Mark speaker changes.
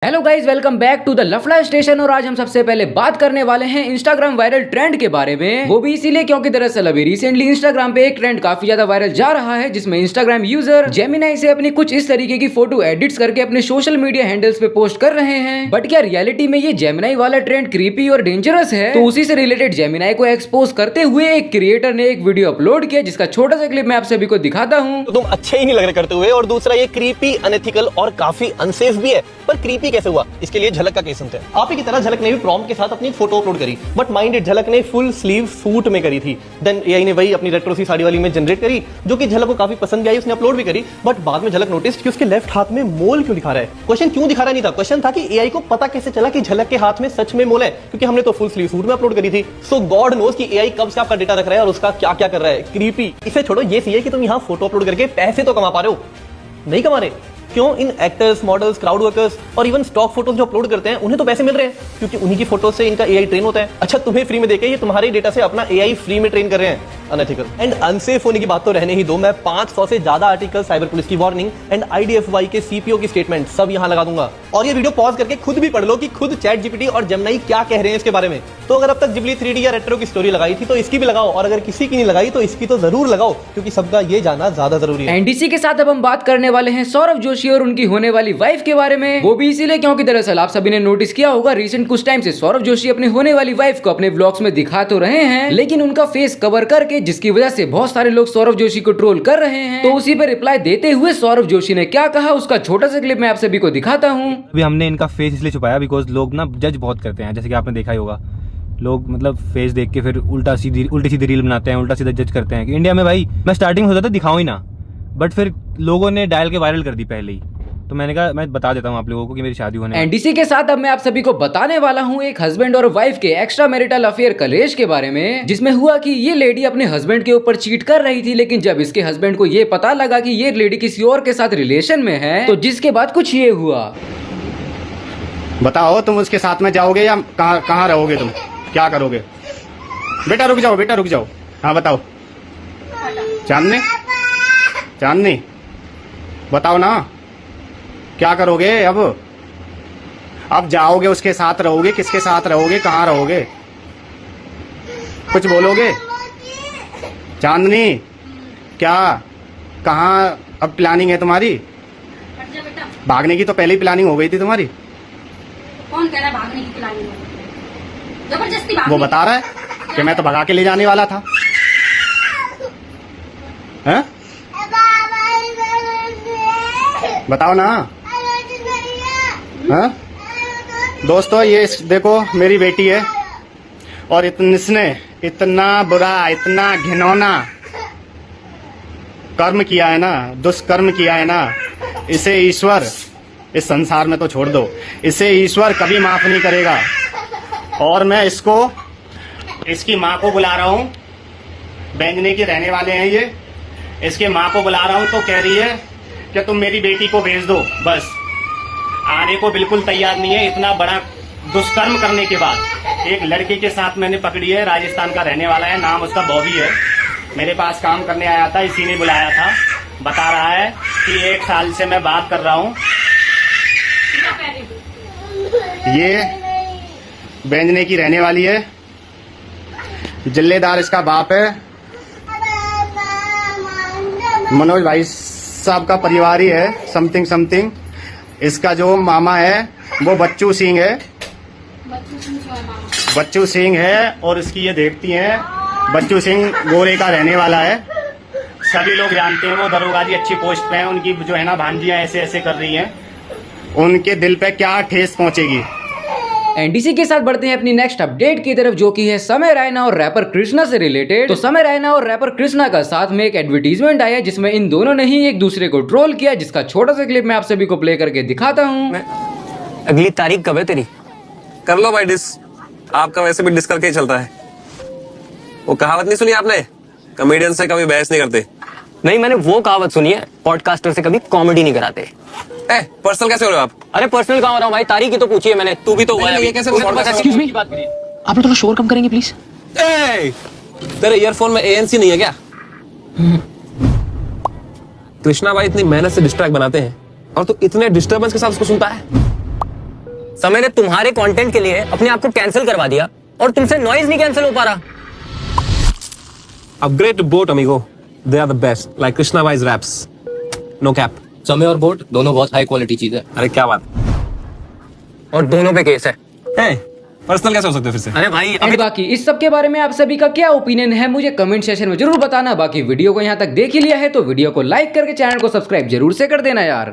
Speaker 1: Hello guys, welcome back to the Lafda station. और आज हम सबसे पहले बात करने वाले हैं इंस्टाग्राम वायरल ट्रेंड के बारे में। वो भी इसीलिए क्योंकि दरअसल अभी रिसेंटली इंस्टाग्राम पे एक ट्रेंड काफी ज्यादा वायरल जा रहा है, जिसमें इंस्टाग्राम यूजर जेमिनाई से अपनी कुछ इस तरीके की फोटो एडिट्स करके अपने सोशल मीडिया हैंडल्स पे पोस्ट कर रहे हैं। बट क्या रियलिटी में ये जेमिनाई वाला ट्रेंड क्रीपी और डेंजरस है? तो उसी से रिलेटेड जेमिनाई को एक्सपोज करते हुए एक क्रिएटर ने एक वीडियो अपलोड किया, जिसका छोटा सा क्लिप मैं आप सभी को दिखाता हूँ।
Speaker 2: तो तुम अच्छे ही नहीं लग रहे करते हुए, और दूसरा ये क्रीपी, अनएथिकल और काफी अनसेफ भी है। पर क्रीपी कैसे हुआ, इसके लिए झलक का केस सुनते हैं। आप ही की तरह झलक ने भी प्रॉम्प्ट के साथ अपनी फोटो अपलोड करी, बट माइंड इट, झलक ने फुल स्लीव सूट में करी थी। देन एआई ने वही अपनी रेट्रो सी साड़ी वाली में जनरेट करी, जो कि झलक को काफी पसंद आई, उसने अपलोड भी करी। बट बाद में झलक नोटिस कि उसके लेफ्ट हाथ में मोल क्यों दिखा रहा है। क्वेश्चन क्यों दिखा रहा नहीं था, क्वेश्चन था कि एआई को पता कैसे चला कि झलक के हाथ में सच में मोल है, क्योंकि हमने तो फुल स्लीव सूट में अपलोड करी थी। सो गॉड नोस कि एआई कब से आपका डेटा रख रहा है और उसका क्या क्या कर रहा है। क्रीपी। इसे छोड़ो, ये सही है कि तुम यहाँ फोटो अपलोड करके पैसे तो कमा पा रहे हो, नहीं कमा रहे। क्यों? इन एक्टर्स, मॉडल्स, क्राउड वर्कर्स और इवन स्टॉक फोटोज जो अपलोड करते हैं, उन्हें तो पैसे मिल रहे हैं, क्योंकि उन्हीं की फोटो से इनका एआई ट्रेन होता है। अच्छा, तुम्हें फ्री में देके ये तुम्हारे डेटा से अपना एआई फ्री में ट्रेन कर रहे हैं। अनएथिकल एंड अनसेफ होने की बात तो रहने ही दो। मैं 500 से ज्यादा आर्टिकल, साइबर पुलिस की वार्निंग एंड आईडीएफआई के सीपीओ की स्टेटमेंट सब यहां लगा दूंगा। और ये वीडियो पॉज करके खुद भी पढ़ लो कि खुद चैट जीपीटी और जेमिनाई क्या कह रहे हैं इसके बारे में। तो अगर अब तक जिबली 3D या रेट्रो की स्टोरी लगाई थी तो इसकी भी लगाओ, और अगर किसी की नहीं लगाई तो इसकी तो जरूर लगाओ, क्योंकि सबका ये जाना ज्यादा जरूरी है।
Speaker 1: एनडीसी के साथ अब हम बात करने वाले हैं सौरभ जोशी और उनकी होने वाली वाइफ के बारे में। वो भी इसीलिए क्योंकि दरअसल आप सभी ने नोटिस किया होगा, रिसेंट कुछ टाइम से सौरभ जोशी अपनी होने वाली वाइफ को अपने व्लॉग्स में दिखा तो रहे हैं, लेकिन उनका फेस कवर करके, जिसकी वजह से बहुत सारे लोग सौरभ जोशी को ट्रोल कर रहे हैं। तो उसी पे रिप्लाई देते हुए सौरभ जोशी ने क्या कहा, उसका छोटा सा क्लिप मैं आप सभी को दिखाता हूँ।
Speaker 3: अभी हमने इनका फेस इसलिए छुपाया बिकॉज लोग ना जज बहुत करते हैं, जैसे कि आपने देखा ही होगा। लोग मतलब फेस देख के फिर उल्टी सीधी रील बनाते हैं, उल्टा सीधा जज करते हैं कि इंडिया में भाई मैं स्टार्टिंग में सोचा था दिखाऊं ही ना, बट फिर लोगों ने डायल के वायरल कर दी पहले ही। तो मैंने कहा मैं बता देता हूँ आप लोगों को कि मेरी शादी होने है।
Speaker 1: एनडीसी के साथ अब मैं आप सभी को बताने वाला हूँ एक हस्बैंड और वाइफ के एक्स्ट्रा मैरिटल अफेयर कलेश के बारे में, जिसमें हुआ कि ये लेडी अपने हस्बैंड के ऊपर चीट कर रही थी, लेकिन जब इसके हस्बैंड को ये पता लगा कि ये लेडी किसी और के साथ रिलेशन में है, तो जिसके बाद कुछ ये हुआ।
Speaker 4: बताओ, तुम उसके साथ में जाओगे या कहाँ रहोगे? तुम क्या करोगे? बेटा रुक जाओ, बेटा रुक जाओ। हाँ बताओ। चांदनी बताओ ना, क्या करोगे? अब जाओगे, उसके साथ रहोगे, किसके साथ रहोगे, कहाँ रहोगे? कुछ बोलोगे? चांदनी, क्या कहाँ अब प्लानिंग है तुम्हारी? भागने की तो पहले ही प्लानिंग हो गई थी तुम्हारी।
Speaker 5: कौन कह रहा है भागने की प्लानिंग हो गई? जबरदस्ती
Speaker 4: वो बता रहा है कि मैं तो भगा के ले जाने वाला था। हैं? बताओ ना। हाँ? दोस्तों, ये देखो मेरी बेटी है, और इसने इतना बुरा, इतना घिनौना कर्म किया है ना, दुष्कर्म किया है ना, इसे ईश्वर इस संसार में तो छोड़ दो, इसे ईश्वर कभी माफ नहीं करेगा। और मैं इसकी माँ को बुला रहा हूँ, बेंजने के रहने वाले हैं ये, इसके माँ को बुला रहा हूँ, तो कह रही है कि तुम मेरी बेटी को भेज दो। बस आने को बिल्कुल तैयार नहीं है। इतना बड़ा दुष्कर्म करने के बाद एक लड़के के साथ मैंने पकड़ी है, राजस्थान का रहने वाला है, नाम उसका बॉबी है। मेरे पास काम करने आया था, इसी ने बुलाया था। बता रहा है कि 1 साल से मैं बात कर रहा हूँ। ये बेंजने की रहने वाली है, जिल्लेदार इसका बाप है, मनोज भाई साहब का परिवार ही है, समथिंग। इसका जो मामा है वो बच्चू सिंह है, बच्चू सिंह है। और इसकी ये देखती हैं, बच्चू सिंह गोरे का रहने वाला है, सभी लोग जानते हैं। वो दरोगा जी अच्छी पोस्ट पे हैं, उनकी जो है ना भांजियां ऐसे ऐसे कर रही हैं, उनके दिल पे क्या ठेस पहुंचेगी।
Speaker 1: एनडीसी के साथ बढ़ते हैं अपनी नेक्स्ट अपडेट की तरफ, जो कि है समय रैना और रैपर कृष्णा से रिलेटेड। तो समय रैना और रैपर कृष्णा का साथ में एक एडवर्टीजमेंट आया, जिसमें इन दोनों ने ही एक दूसरे को ट्रोल किया, जिसका छोटा सा क्लिप मैं आप सभी को प्ले करके दिखाता हूँ।
Speaker 6: अगली तारीख कब है तेरी? कर लो भाई डिस, आपका वैसे भी डिस करके ही चलता है। वो कहावत नहीं सुनी आपने, कॉमेडियन से कभी बहस नहीं करते?
Speaker 7: नहीं, मैंने वो कहावत सुनी है, पॉडकास्टर से कभी कॉमेडी नहीं कराते।
Speaker 6: पर्सनल कैसे हो रहे हो आप?
Speaker 7: अरे पर्सनल कहाँ हो रहा हूँ भाई, तारीख ही तो पूछी है मैंने।
Speaker 6: तू भी तो हुआ है, ये कैसे?
Speaker 7: एक्सक्यूज मी, आप लोग थोड़ा शोर कम करेंगे प्लीज?
Speaker 6: तेरे ईयरफोन में ANC नहीं है क्या? कृष्णा भाई इतनी मेहनत से डिस्ट्रैक्ट बनाते हैं और तू इतने डिस्टर्बेंस के साथ उसको सुनता है।
Speaker 7: समय ने तुम्हारे कंटेंट के लिए अपने आप को कैंसिल करवा दिया और तुमसे नॉइज नहीं कैंसिल हो पा रहा।
Speaker 6: Upgrade to boAt Amigo, they are the best, like Krishna wise raps, no cap.
Speaker 7: समय और बोट दोनों बहुत हाई क्वालिटी चीज है
Speaker 6: अरे क्या बात
Speaker 7: और दोनों पे केस है।
Speaker 6: पर्सनल कैसे हो सकते फिर से?
Speaker 7: अरे भाई
Speaker 1: एंड बाकी इस सब के बारे में आप सभी का क्या ओपिनियन है मुझे कमेंट सेक्शन में जरूर बताना। बाकी वीडियो को यहाँ तक देख ही लिया है तो वीडियो को लाइक करके चैनल को सब्सक्राइब जरूर से कर देना यार।